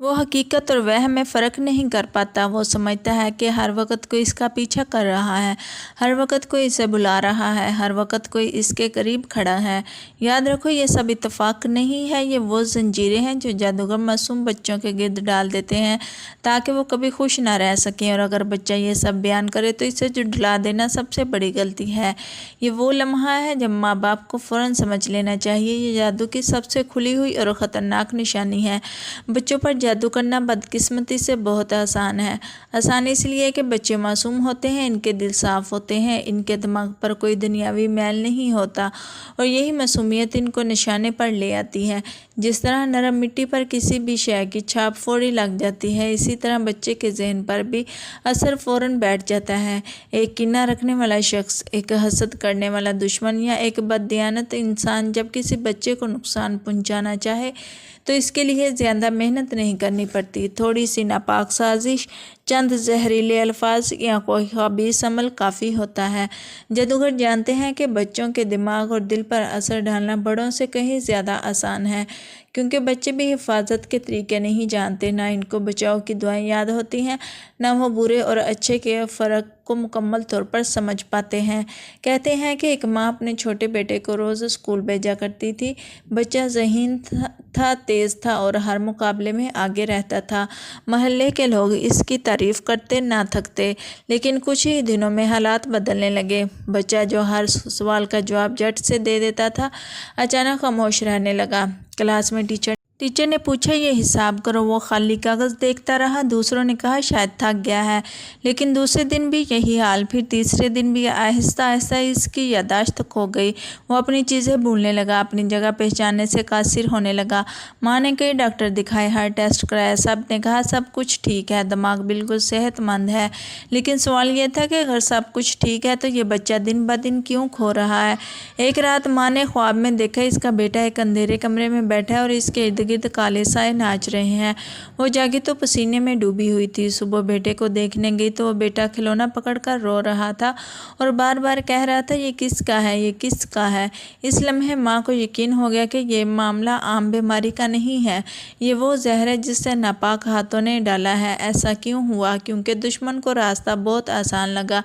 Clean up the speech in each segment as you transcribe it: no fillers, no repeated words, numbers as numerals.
وہ حقیقت اور وہم میں فرق نہیں کر پاتا۔ وہ سمجھتا ہے کہ ہر وقت کوئی اس کا پیچھا کر رہا ہے، ہر وقت کوئی اسے بلا رہا ہے، ہر وقت کوئی اس کے قریب کھڑا ہے۔ یاد رکھو، یہ سب اتفاق نہیں ہے، یہ وہ زنجیریں ہیں جو جادوگر معصوم بچوں کے گرد ڈال دیتے ہیں تاکہ وہ کبھی خوش نہ رہ سکیں، اور اگر بچہ یہ سب بیان کرے تو اسے جھٹلا دینا سب سے بڑی غلطی ہے۔ یہ وہ لمحہ ہے جب ماں باپ کو فوراً سمجھ لینا چاہیے، یہ جادو کی سب سے کھلی ہوئی اور خطرناک نشانی ہے۔ بچوں پر جادو کرنا بدقسمتی سے بہت آسان ہے۔ آسان اس لیے کہ بچے معصوم ہوتے ہیں، ان کے دل صاف ہوتے ہیں، ان کے دماغ پر کوئی دنیاوی میل نہیں ہوتا، اور یہی معصومیت ان کو نشانے پر لے آتی ہے۔ جس طرح نرم مٹی پر کسی بھی شے کی چھاپ فوری لگ جاتی ہے، اسی طرح بچے کے ذہن پر بھی اثر فوراً بیٹھ جاتا ہے۔ ایک کینہ رکھنے والا شخص، ایک حسد کرنے والا دشمن یا ایک بددیانت انسان جب کسی بچے کو نقصان پہنچانا چاہے تو اس کے لیے زیادہ محنت نہیں کرنی پڑتی۔ تھوڑی سی ناپاک سازش، چند زہریلے الفاظ یا کوئی خبیث عمل کافی ہوتا ہے۔ جادوگر جانتے ہیں کہ بچوں کے دماغ اور دل پر اثر ڈالنا بڑوں سے کہیں زیادہ آسان ہے، کیونکہ بچے بھی حفاظت کے طریقے نہیں جانتے، نہ ان کو بچاؤ کی دعائیں یاد ہوتی ہیں، نہ وہ برے اور اچھے کے فرق کو مکمل طور پر سمجھ پاتے ہیں۔ کہتے ہیں کہ ایک ماں اپنے چھوٹے بیٹے کو روز اسکول بھیجا کرتی تھی۔ بچہ ذہین تھا، تیز تھا اور ہر مقابلے میں آگے رہتا تھا۔ محلے کے لوگ اس کی تعریف کرتے نہ تھکتے، لیکن کچھ ہی دنوں میں حالات بدلنے لگے۔ بچہ جو ہر سوال کا جواب جھٹ سے دے دیتا تھا، اچانک خاموش رہنے لگا۔ کلاس میں ٹیچر نے پوچھا، یہ حساب کرو۔ وہ خالی کاغذ دیکھتا رہا۔ دوسروں نے کہا شاید تھک گیا ہے، لیکن دوسرے دن بھی یہی حال، پھر تیسرے دن بھی۔ آہستہ آہستہ اس کی یادداشت کھو گئی، وہ اپنی چیزیں بھولنے لگا، اپنی جگہ پہچاننے سے قاصر ہونے لگا۔ ماں نے کئی ڈاکٹر دکھائے، ہر ٹیسٹ کرایا، سب نے کہا سب کچھ ٹھیک ہے، دماغ بالکل صحت مند ہے، لیکن سوال یہ تھا کہ اگر سب کچھ ٹھیک ہے تو یہ بچہ دن بدن کیوں کھو رہا ہے؟ ایک رات ماں نے خواب میں دیکھا اس کا بیٹا ایک اندھیرے کمرے میں بیٹھا ہے اور اس کے ارد گرد کالے سائے ناچ رہے ہیں۔ وہ جاگی تو پسینے میں ڈوبی ہوئی تھی۔ صبح بیٹے کو دیکھنے گئی تو وہ بیٹا کھلونا پکڑ کر رو رہا تھا اور بار بار کہہ رہا تھا، یہ کس کا ہے، یہ کس کا ہے؟ اس لمحے ماں کو یقین ہو گیا کہ یہ معاملہ عام بیماری کا نہیں ہے، یہ وہ زہر ہے جسے ناپاک ہاتھوں نے ڈالا ہے۔ ایسا کیوں ہوا؟ کیونکہ دشمن کو راستہ بہت آسان لگا۔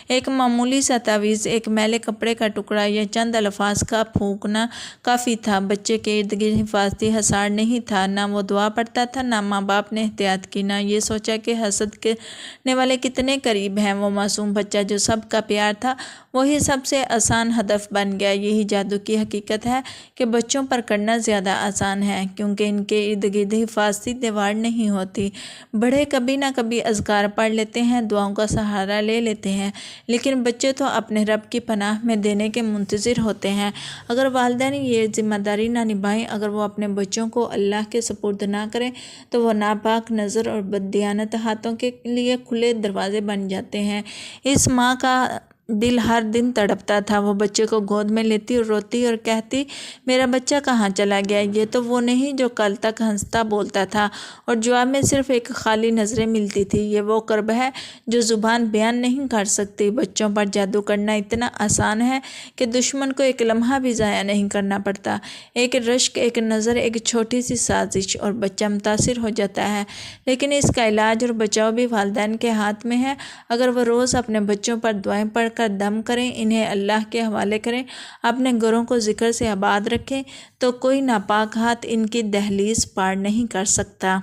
ایک معمولی سا تعویذ، ایک میلے کپڑے کا ٹکڑا یا چند الفاظ کا پھونکنا کافی تھا۔ بچے کے ارد گرد حفاظتی حصار نہیں تھا، نہ وہ دعا پڑھتا تھا، نہ ماں باپ نے احتیاط کی، نہ یہ سوچا کہ حسد کرنے والے کتنے قریب ہیں۔ وہ معصوم بچہ جو سب کا پیار تھا، وہی سب سے آسان ہدف بن گیا۔ یہی جادو کی حقیقت ہے کہ بچوں پر کرنا زیادہ آسان ہے، کیونکہ ان کے ارد گرد حفاظتی دیوار نہیں ہوتی۔ بڑے کبھی نہ کبھی اذکار پڑھ لیتے ہیں، دعاؤں کا سہارا لے لیتے ہیں، لیکن بچے تو اپنے رب کی پناہ میں دینے کے منتظر ہوتے ہیں۔ اگر والدین یہ ذمہ داری نہ نبھائیں، اگر وہ اپنے بچوں کو اللہ کے سپرد نہ کریں، تو وہ ناپاک نظر اور بددیانت ہاتھوں کے لیے کھلے دروازے بن جاتے ہیں۔ اس ماں کا دل ہر دن تڑپتا تھا۔ وہ بچے کو گود میں لیتی اور روتی اور کہتی، میرا بچہ کہاں چلا گیا؟ یہ تو وہ نہیں جو کل تک ہنستا بولتا تھا، اور جواب میں صرف ایک خالی نظریں ملتی تھی۔ یہ وہ کرب ہے جو زبان بیان نہیں کر سکتی۔ بچوں پر جادو کرنا اتنا آسان ہے کہ دشمن کو ایک لمحہ بھی ضائع نہیں کرنا پڑتا۔ ایک رشک، ایک نظر، ایک چھوٹی سی سازش اور بچہ متاثر ہو جاتا ہے۔ لیکن اس کا علاج اور بچاؤ بھی والدین کے ہاتھ میں ہے۔ اگر وہ روز اپنے بچوں پر دعائیں پڑھ کر دم کریں، انہیں اللہ کے حوالے کریں، اپنے گھروں کو ذکر سے آباد رکھیں، تو کوئی ناپاک ہاتھ ان کی دہلیز پار نہیں کر سکتا۔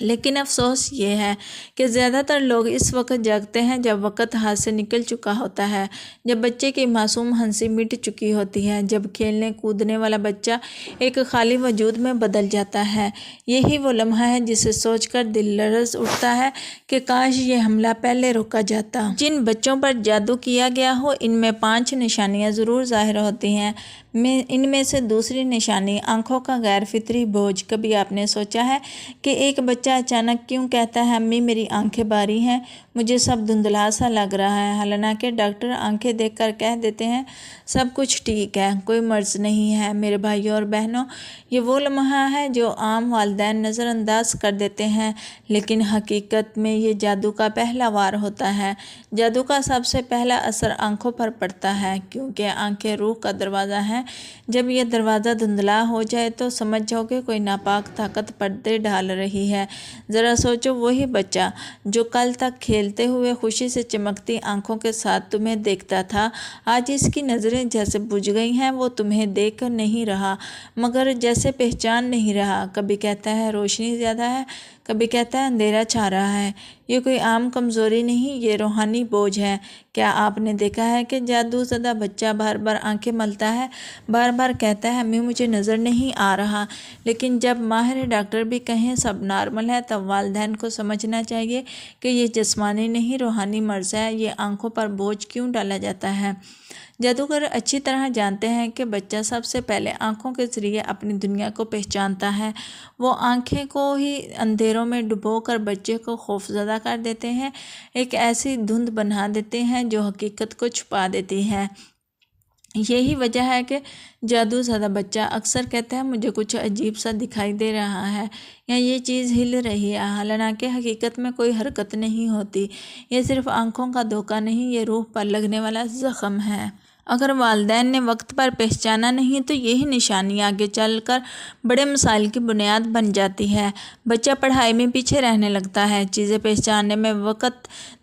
لیکن افسوس یہ ہے کہ زیادہ تر لوگ اس وقت جاگتے ہیں جب وقت ہاتھ سے نکل چکا ہوتا ہے، جب بچے کی معصوم ہنسی مٹ چکی ہوتی ہے، جب کھیلنے کودنے والا بچہ ایک خالی وجود میں بدل جاتا ہے۔ یہی وہ لمحہ ہے جسے سوچ کر دل لرز اٹھتا ہے کہ کاش یہ حملہ پہلے روکا جاتا۔ جن بچوں پر جادو کیا گیا ہو، ان میں 5 نشانیاں ضرور ظاہر ہوتی ہیں۔ ان میں سے دوسری نشانی آنکھوں کا غیر فطری بوجھ۔ کبھی آپ نے سوچا ہے کہ ایک بچہ اچانک کیوں کہتا ہے، امی میری آنکھیں بھاری ہیں، مجھے سب دھندلا سا لگ رہا ہے، حالانکہ ڈاکٹر آنکھیں دیکھ کر کہہ دیتے ہیں سب کچھ ٹھیک ہے، کوئی مرض نہیں ہے۔ میرے بھائیوں اور بہنوں، یہ وہ لمحہ ہے جو عام والدین نظر انداز کر دیتے ہیں، لیکن حقیقت میں یہ جادو کا پہلا وار ہوتا ہے۔ جادو کا سب سے پہلا اثر آنکھوں پر پڑتا ہے، کیونکہ آنکھیں روح کا دروازہ ہیں ہیں جب یہ دروازہ دھندلا ہو جائے تو سمجھ جاؤ کہ کوئی ناپاک طاقت پردے ڈال رہی ہے۔ ذرا سوچو، وہی بچہ جو کل تک کھیلتے ہوئے خوشی سے چمکتی آنکھوں کے ساتھ تمہیں دیکھتا تھا، آج اس کی نظریں جیسے بجھ گئی ہیں۔ وہ تمہیں دیکھ نہیں رہا مگر جیسے پہچان نہیں رہا۔ کبھی کہتا ہے روشنی زیادہ ہے، کبھی کہتا ہے اندھیرا چھا رہا ہے۔ یہ کوئی عام کمزوری نہیں، یہ روحانی بوجھ ہے۔ کیا آپ نے دیکھا ہے کہ جادو زدہ بچہ بار بار آنکھیں ملتا ہے، بار بار کہتا ہے امی مجھے نظر نہیں آ رہا، لیکن جب ماہر ڈاکٹر بھی کہیں سب نارمل ہے، تب والدین کو سمجھنا چاہیے کہ یہ جسمانی نہیں روحانی مرض ہے۔ یہ آنکھوں پر بوجھ کیوں ڈالا جاتا ہے؟ جادوگر اچھی طرح جانتے ہیں کہ بچہ سب سے پہلے آنکھوں کے ذریعے اپنی دنیا کو پہچانتا ہے۔ وہ آنکھیں کو ہی اندھیروں میں ڈبو کر بچے کو خوفزدہ کر دیتے ہیں، ایک ایسی دھند بنا دیتے ہیں جو حقیقت کو چھپا دیتی ہے۔ یہی وجہ ہے کہ جادو زدہ بچہ اکثر کہتا ہے مجھے کچھ عجیب سا دکھائی دے رہا ہے یا یہ چیز ہل رہی ہے، حالانکہ حقیقت میں کوئی حرکت نہیں ہوتی۔ یہ صرف آنکھوں کا دھوکہ نہیں، یہ روح پر لگنے والا زخم ہے۔ اگر والدین نے وقت پر پہچانا نہیں تو یہی نشانی آگے چل کر بڑے مسائل کی بنیاد بن جاتی ہے۔ بچہ پڑھائی میں پیچھے رہنے لگتا ہے، چیزیں پہچاننے میں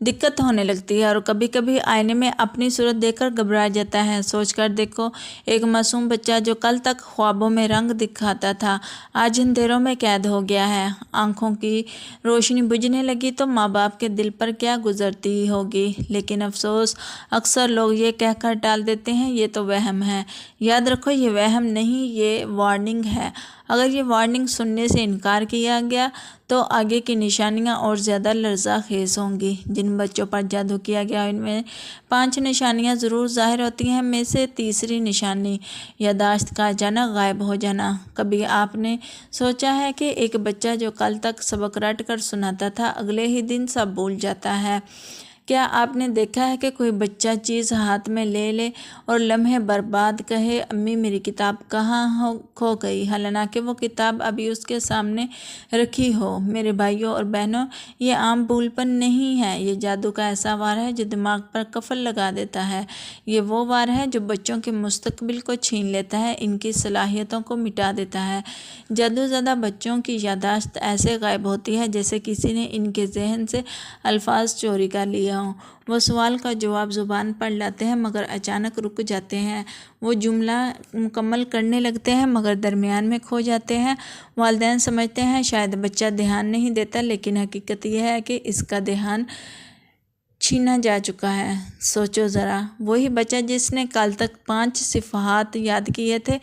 دقت ہونے لگتی ہے اور کبھی کبھی آئینے میں اپنی صورت دیکھ کر گھبرا جاتا ہے۔ سوچ کر دیکھو، ایک معصوم بچہ جو کل تک خوابوں میں رنگ دکھاتا تھا، آج اندھیروں میں قید ہو گیا ہے۔ آنکھوں کی روشنی بجھنے لگی تو ماں باپ کے دل پر کیا گزرتی ہوگی، لیکن افسوس اکثر لوگ یہ کہہ کر ٹال دیتے ہیں یہ تو وہم ہے۔ یاد رکھو، یہ وہم نہیں، یہ وارننگ ہے۔ اگر یہ وارننگ سننے سے انکار کیا گیا تو آگے کی نشانیاں اور زیادہ لرزہ خیز ہوں گی۔ جن بچوں پر جادو کیا گیا ان میں 5 نشانیاں ضرور ظاہر ہوتی ہیں۔ میں سے تیسری نشانی یادداشت کا اچانک غائب ہو جانا۔ کبھی آپ نے سوچا ہے کہ ایک بچہ جو کل تک سبق رٹ کر سناتا تھا، اگلے ہی دن سب بھول جاتا ہے؟ کیا آپ نے دیکھا ہے کہ کوئی بچہ چیز ہاتھ میں لے اور لمحے برباد کہے امی میری کتاب کہاں کھو گئی، حالانکہ وہ کتاب ابھی اس کے سامنے رکھی ہو؟ میرے بھائیوں اور بہنوں، یہ عام بھول پن نہیں ہے، یہ جادو کا ایسا وار ہے جو دماغ پر قفل لگا دیتا ہے۔ یہ وہ وار ہے جو بچوں کے مستقبل کو چھین لیتا ہے، ان کی صلاحیتوں کو مٹا دیتا ہے۔ جادو زدہ بچوں کی یادداشت ایسے غائب ہوتی ہے جیسے کسی نے ان کے ذہن سے الفاظ چوری کر لیا ہوں۔ وہ سوال کا جواب زبان پر لاتے ہیں مگر اچانک رک جاتے ہیں۔ وہ جملہ مکمل کرنے لگتے ہیں مگر درمیان میں کھو جاتے ہیں۔ والدین سمجھتے ہیں شاید بچہ دھیان نہیں دیتا، لیکن حقیقت یہ ہے کہ اس کا دھیان چھینا جا چکا ہے۔ سوچو ذرا، وہی بچہ جس نے کل تک 5 صفحات یاد کیے تھے،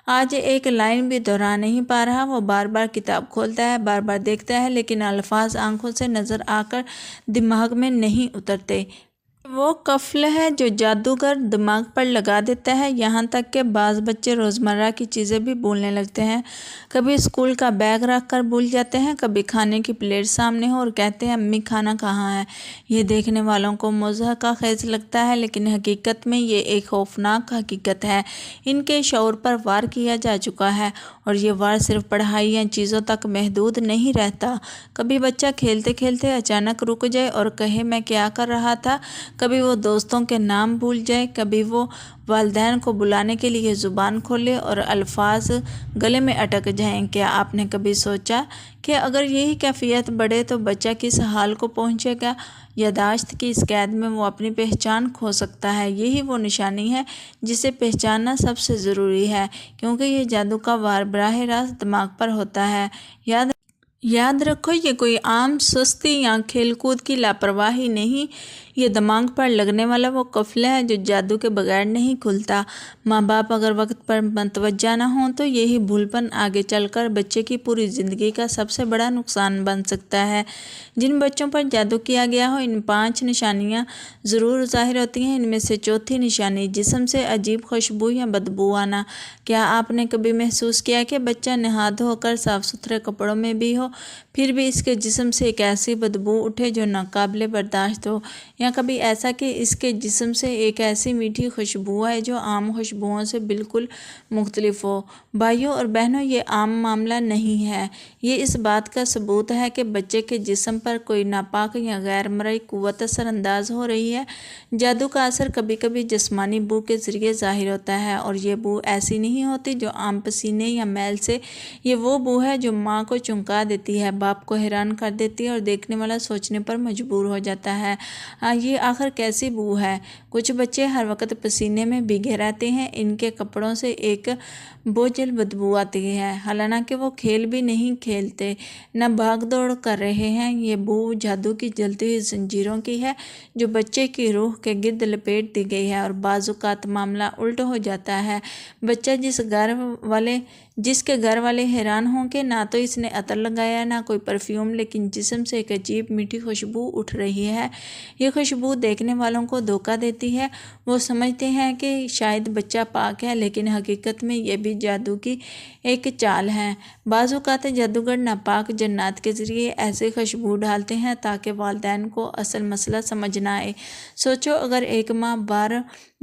آج ایک لائن بھی دہرا نہیں پا رہا۔ وہ بار بار کتاب کھولتا ہے، بار بار دیکھتا ہے، لیکن الفاظ آنکھوں سے نظر آ کر دماغ میں نہیں اترتے۔ وہ قفل ہے جو جادوگر دماغ پر لگا دیتا ہے، یہاں تک کہ بعض بچے روزمرہ کی چیزیں بھی بھولنے لگتے ہیں۔ کبھی اسکول کا بیگ رکھ کر بھول جاتے ہیں، کبھی کھانے کی پلیٹ سامنے ہو اور کہتے ہیں امی کھانا کہاں ہے۔ یہ دیکھنے والوں کو مضحکہ خیز لگتا ہے، لیکن حقیقت میں یہ ایک خوفناک حقیقت ہے۔ ان کے شعور پر وار کیا جا چکا ہے اور یہ وار صرف پڑھائی یا چیزوں تک محدود نہیں رہتا۔ کبھی بچہ کھیلتے کھیلتے اچانک رک جائے اور کہے میں کیا کر رہا تھا۔ کبھی وہ دوستوں کے نام بھول جائے، کبھی وہ والدین کو بلانے کے لیے زبان کھولے اور الفاظ گلے میں اٹک جائیں۔ کیا آپ نے کبھی سوچا کہ اگر یہی کیفیت بڑھے تو بچہ کس حال کو پہنچے گا؟ یادداشت کی اس قید میں وہ اپنی پہچان کھو سکتا ہے۔ یہی وہ نشانی ہے جسے پہچاننا سب سے ضروری ہے، کیونکہ یہ جادو کا وار براہ راست دماغ پر ہوتا ہے۔ یاد رکھو، یہ کوئی عام سستی یا کھیل کود کی لاپرواہی نہیں، یہ دماغ پر لگنے والا وہ قفل ہے جو جادو کے بغیر نہیں کھلتا۔ ماں باپ اگر وقت پر متوجہ نہ ہوں تو یہی بھول پن آگے چل کر بچے کی پوری زندگی کا سب سے بڑا نقصان بن سکتا ہے۔ جن بچوں پر جادو کیا گیا ہو ان 5 نشانیاں ضرور ظاہر ہوتی ہیں۔ ان میں سے چوتھی نشانی جسم سے عجیب خوشبو یا بدبو آنا۔ کیا آپ نے کبھی محسوس کیا کہ بچہ نہا دھو کر صاف ستھرے کپڑوں میں بھی ہو، پھر بھی اس کے جسم سے ایک ایسی بدبو اٹھے جو ناقابل برداشت ہو؟ یا کبھی ایسا کہ اس کے جسم سے ایک ایسی میٹھی خوشبو ہے جو عام خوشبوؤں سے بالکل مختلف ہو۔ بھائیوں اور بہنوں، یہ عام معاملہ نہیں ہے۔ یہ اس بات کا ثبوت ہے کہ بچے کے جسم پر کوئی ناپاک یا غیر مرئی قوت اثر انداز ہو رہی ہے۔ جادو کا اثر کبھی کبھی جسمانی بو کے ذریعے ظاہر ہوتا ہے، اور یہ بو ایسی نہیں ہوتی جو عام پسینے یا میل سے۔ یہ وہ بو ہے جو ماں کو چونکا دیتی ہے، باپ کو حیران کر دیتی ہے اور دیکھنے والا سوچنے پر مجبور ہو جاتا ہے، یہ آخر کیسی بو ہے؟ کچھ بچے ہر وقت پسینے میں بھیگے رہتے ہیں، ان کے کپڑوں سے ایک بوجھل بدبو آتی ہے، حالانکہ وہ کھیل بھی نہیں کھیلتے، نہ بھاگ دوڑ کر رہے ہیں۔ یہ بو جادو کی جلتی ہوئی زنجیروں کی ہے جو بچے کی روح کے گرد لپیٹ دی گئی ہے، اور بعض اوقات معاملہ الٹ ہو جاتا ہے۔ بچہ جس کے گھر والے حیران ہوں کہ نہ تو اس نے عطر لگایا نہ کوئی پرفیوم، لیکن جسم سے ایک عجیب میٹھی خوشبو اٹھ رہی ہے۔ یہ خوشبو دیکھنے والوں کو دھوکہ دیتی ہے۔ وہ سمجھتے ہیں کہ شاید بچہ پاک ہے، لیکن حقیقت میں یہ بھی جادو کی ایک چال ہے۔ بعض اوقات جادوگر ناپاک جنات کے ذریعے ایسے خوشبو ڈالتے ہیں تاکہ والدین کو اصل مسئلہ سمجھ نہ آئے۔ سوچو، اگر ایک ماں بار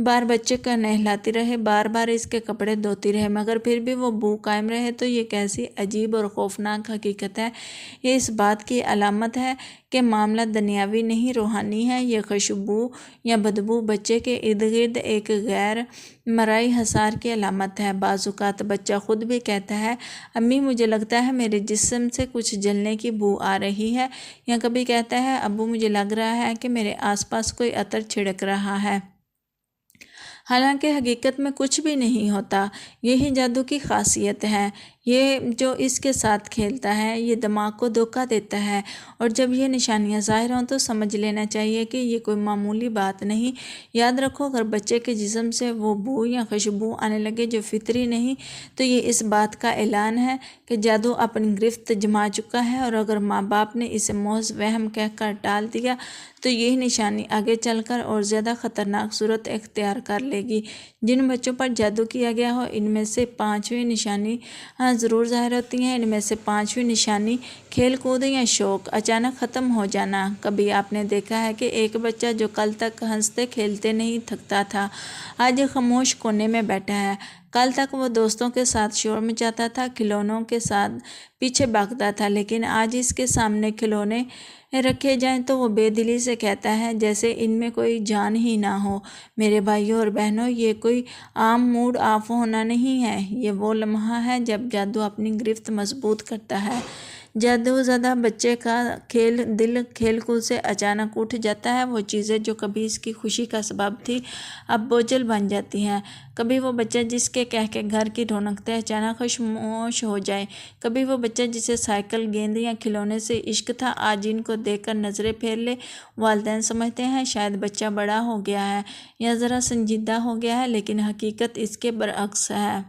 بار بچے کو نہلاتی رہے، بار بار اس کے کپڑے دھوتی رہے، مگر پھر بھی وہ بو قائم رہے، تو یہ کیسی عجیب اور خوفناک حقیقت ہے۔ یہ اس بات کی علامت ہے کہ معاملہ دنیاوی نہیں، روحانی ہے۔ یہ خوشبو یا بدبو بچے کے ارد گرد ایک غیر مرئی حصار کی علامت ہے۔ بعض اوقات بچہ خود بھی کہتا ہے، امی مجھے لگتا ہے میرے جسم سے کچھ جلنے کی بو آ رہی ہے، یا کبھی کہتا ہے، ابو مجھے لگ رہا ہے کہ میرے آس پاس کوئی عطر چھڑک رہا ہے، حالانکہ حقیقت میں کچھ بھی نہیں ہوتا۔ یہی جادو کی خاصیت ہے، یہ جو اس کے ساتھ کھیلتا ہے، یہ دماغ کو دھوکہ دیتا ہے، اور جب یہ نشانیاں ظاہر ہوں تو سمجھ لینا چاہیے کہ یہ کوئی معمولی بات نہیں۔ یاد رکھو، اگر بچے کے جسم سے وہ بو یا خوشبو آنے لگے جو فطری نہیں، تو یہ اس بات کا اعلان ہے کہ جادو اپنی گرفت جما چکا ہے، اور اگر ماں باپ نے اسے محض وہم کہہ کر ٹال دیا تو یہ نشانی آگے چل کر اور زیادہ خطرناک صورت اختیار کر لے گی۔ جن بچوں پر جادو کیا گیا ہو، ان میں سے 5ویں نشانی ضرور ظاہر ہوتی ہیں۔ ان میں سے 5ویں نشانی کھیل کود یا شوق اچانک ختم ہو جانا۔ کبھی آپ نے دیکھا ہے کہ ایک بچہ جو کل تک ہنستے کھیلتے نہیں تھکتا تھا، آج خاموش کونے میں بیٹھا ہے۔ کل تک وہ دوستوں کے ساتھ شور مچاتا تھا، کھلونوں کے ساتھ پیچھے بھاگتا تھا، لیکن آج اس کے سامنے کھلونے رکھے جائیں تو وہ بے دلی سے کہتا ہے جیسے ان میں کوئی جان ہی نہ ہو۔ میرے بھائیوں اور بہنوں، یہ کوئی عام موڈ آف ہونا نہیں ہے، یہ وہ لمحہ ہے جب جادو اپنی گرفت مضبوط کرتا ہے۔ جادو زدہ بچے کا دل کھیل کود سے اچانک اٹھ جاتا ہے۔ وہ چیزیں جو کبھی اس کی خوشی کا سبب تھی، اب بوجھل بن جاتی ہیں۔ کبھی وہ بچہ جس کے کہہ کے گھر کی رونقیں اچانک خاموش ہو جائے، کبھی وہ بچہ جسے سائیکل، گیند یا کھلونے سے عشق تھا، آج ان کو دیکھ کر نظریں پھیر لے۔ والدین سمجھتے ہیں شاید بچہ بڑا ہو گیا ہے یا ذرا سنجیدہ ہو گیا ہے، لیکن حقیقت اس کے برعکس ہے۔